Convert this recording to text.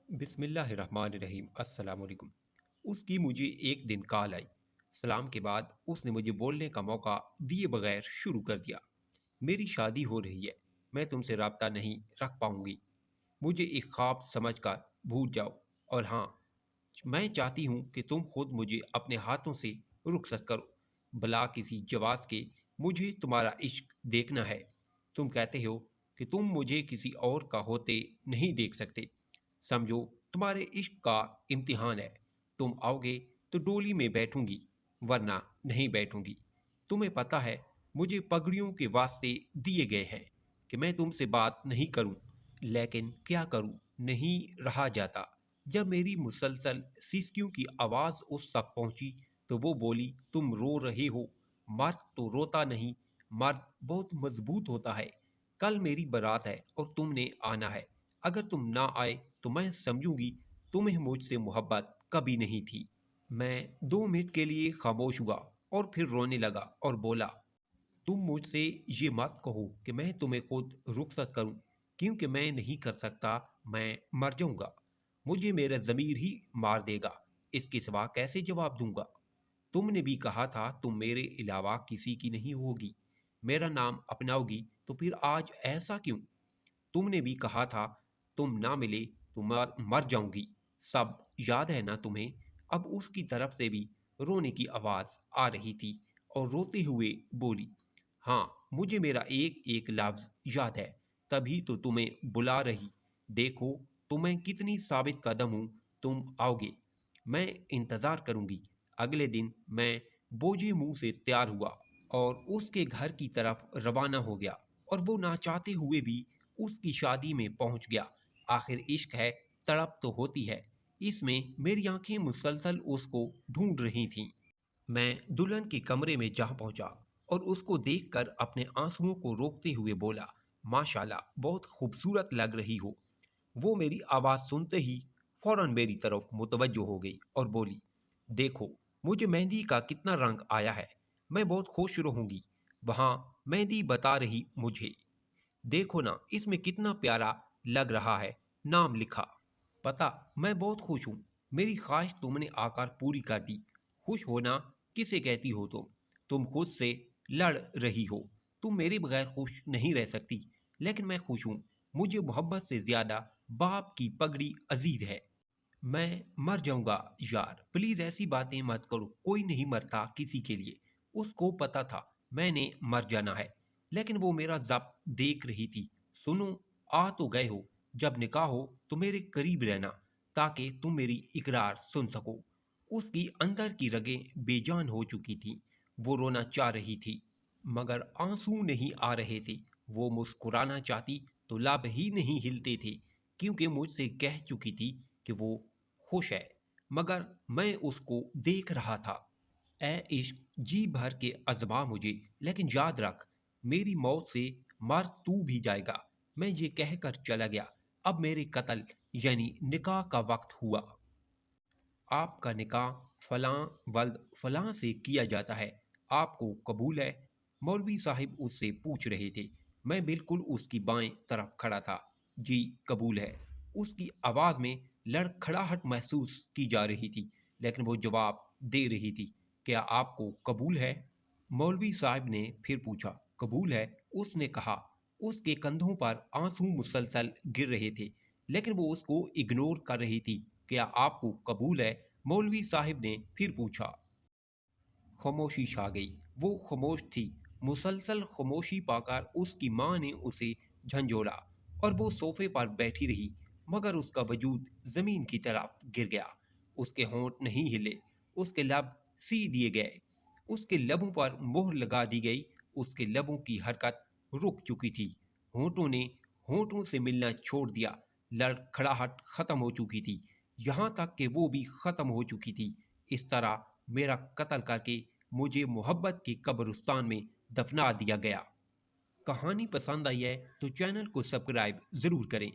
بسم اللہ الرحمن الرحیم السلام علیکم۔ اس کی مجھے ایک دن کال آئی۔ سلام کے بعد اس نے مجھے بولنے کا موقع دیے بغیر شروع کر دیا۔ میری شادی ہو رہی ہے، میں تم سے رابطہ نہیں رکھ پاؤں گی، مجھے ایک خواب سمجھ کر بھول جاؤ، اور ہاں، میں چاہتی ہوں کہ تم خود مجھے اپنے ہاتھوں سے رخصت کرو، بلا کسی جواز کے مجھے تمہارا عشق دیکھنا ہے۔ تم کہتے ہو کہ تم مجھے کسی اور کا ہوتے نہیں دیکھ سکتے، سمجھو تمہارے عشق کا امتحان ہے، تم آؤ گے تو ڈولی میں بیٹھوں گی، ورنہ نہیں بیٹھوں گی۔ تمہیں پتا ہے مجھے پگڑیوں کے واسطے دیے گئے ہیں کہ میں تم سے بات نہیں کروں، لیکن کیا کروں، نہیں رہا جاتا۔ جب میری مسلسل سیسکیوں کی آواز اس تک پہنچی تو وہ بولی، تم رو رہے ہو، مرد تو روتا نہیں، مرد بہت مضبوط ہوتا ہے۔ کل میری بارات ہے اور تم نے آنا ہے، اگر تم نہ آئے تو میں سمجھوں گی تمہیں مجھ سے محبت کبھی نہیں تھی۔ میں 2 منٹ کے لیے خاموش ہوا اور پھر رونے لگا اور بولا، تم مجھ سے یہ مت کہو کہ میں تمہیں خود رخصت کروں، کیونکہ میں نہیں کر سکتا، میں مر جاؤں گا، مجھے میرا ضمیر ہی مار دے گا، اس کے سوا کیسے جواب دوں گا؟ تم نے بھی کہا تھا تم میرے علاوہ کسی کی نہیں ہوگی، میرا نام اپناؤ گی، تو پھر آج ایسا کیوں؟ تم نے بھی کہا تھا تم نہ ملے تو مر جاؤں گی، سب یاد ہے نا تمہیں؟ اب اس کی طرف سے بھی رونے کی آواز آ رہی تھی اور روتے ہوئے بولی، ہاں، مجھے میرا ایک ایک لفظ یاد ہے، تبھی تو تمہیں بلا رہی، دیکھو تو میں کتنی ثابت قدم ہوں، تم آؤ گے، میں انتظار کروں گی۔ اگلے دن میں بوجھے منہ سے تیار ہوا اور اس کے گھر کی طرف روانہ ہو گیا، اور وہ نہ چاہتے ہوئے بھی اس کی شادی میں پہنچ گیا۔ آخر عشق ہے، تڑپ تو ہوتی ہے، اس میں میری آنکھیں مسلسل اس کو ڈھونڈ رہی تھیں۔ میں دلہن کے کمرے میں جا پہنچا اور اس کو دیکھ کر اپنے آنسوؤں کو روکتے ہوئے بولا، ماشاءاللہ بہت خوبصورت لگ رہی ہو۔ وہ میری آواز سنتے ہی فوراً میری طرف متوجہ ہو گئی اور بولی، دیکھو مجھے مہندی کا کتنا رنگ آیا ہے، میں بہت خوش رہوں گی، وہاں مہندی بتا رہی مجھے، دیکھو نا اس میں کتنا پیارا لگ رہا ہے، نام لکھا۔ پتا میں بہت خوش ہوں، میری خواہش تم نے آ کر پوری کر دی۔ خوش ہونا کسے کہتی ہو تم خود سے لڑ رہی ہو، تم میرے بغیر خوش نہیں رہ سکتی، لیکن میں خوش ہوں، مجھے محبت سے زیادہ باپ کی پگڑی عزیز ہے۔ میں مر جاؤں گا یار، پلیز ایسی باتیں مت کرو، کوئی نہیں مرتا کسی کے لیے۔ اس کو پتا تھا میں نے مر جانا ہے، لیکن وہ میرا ضبط دیکھ رہی تھی۔ سنو، آ تو گئے ہو، جب نکاح ہو تو میرے قریب رہنا تاکہ تم میری اقرار سن سکو۔ اس کی اندر کی رگیں بے جان ہو چکی تھیں، وہ رونا چاہ رہی تھی مگر آنسو نہیں آ رہے تھے، وہ مسکرانا چاہتی تو لب ہی نہیں ہلتے تھے، کیونکہ مجھ سے کہہ چکی تھی کہ وہ خوش ہے، مگر میں اس کو دیکھ رہا تھا۔ اے عشق، جی بھر کے آزما مجھے، لیکن یاد رکھ میری موت سے مر تو بھی جائے گا۔ میں یہ کہہ کر چلا گیا۔ اب میرے قتل یعنی نکاح کا وقت ہوا۔ آپ کا نکاح فلاں ولد فلاں سے کیا جاتا ہے، آپ کو قبول ہے؟ مولوی صاحب اس سے پوچھ رہے تھے۔ میں بالکل اس کی بائیں طرف کھڑا تھا۔ جی قبول ہے۔ اس کی آواز میں لڑکھڑاہٹ محسوس کی جا رہی تھی، لیکن وہ جواب دے رہی تھی، کیا آپ کو قبول ہے؟ مولوی صاحب نے پھر پوچھا، قبول ہے؟ اس نے کہا۔ اس کے کندھوں پر آنسو مسلسل گر رہے تھے، لیکن وہ اس کو اگنور کر رہی تھی۔ کیا آپ کو قبول ہے؟ مولوی صاحب نے پھر پوچھا۔ خاموشی چھا گئی، وہ خاموش تھی۔ مسلسل خاموشی پا کر اس کی ماں نے اسے جھنجھوڑا اور وہ صوفے پر بیٹھی رہی، مگر اس کا وجود زمین کی طرف گر گیا۔ اس کے ہونٹ نہیں ہلے، اس کے لب سی دیے گئے، اس کے لبوں پر مہر لگا دی گئی، اس کے لبوں کی حرکت رک چکی تھی، ہونٹوں نے ہونٹوں سے ملنا چھوڑ دیا، لڑکھڑاہٹ ختم ہو چکی تھی، یہاں تک کہ وہ بھی ختم ہو چکی تھی۔ اس طرح میرا قتل کر کے مجھے محبت کے قبرستان میں دفنا دیا گیا۔ کہانی پسند آئی ہے تو چینل کو سبسکرائب ضرور کریں۔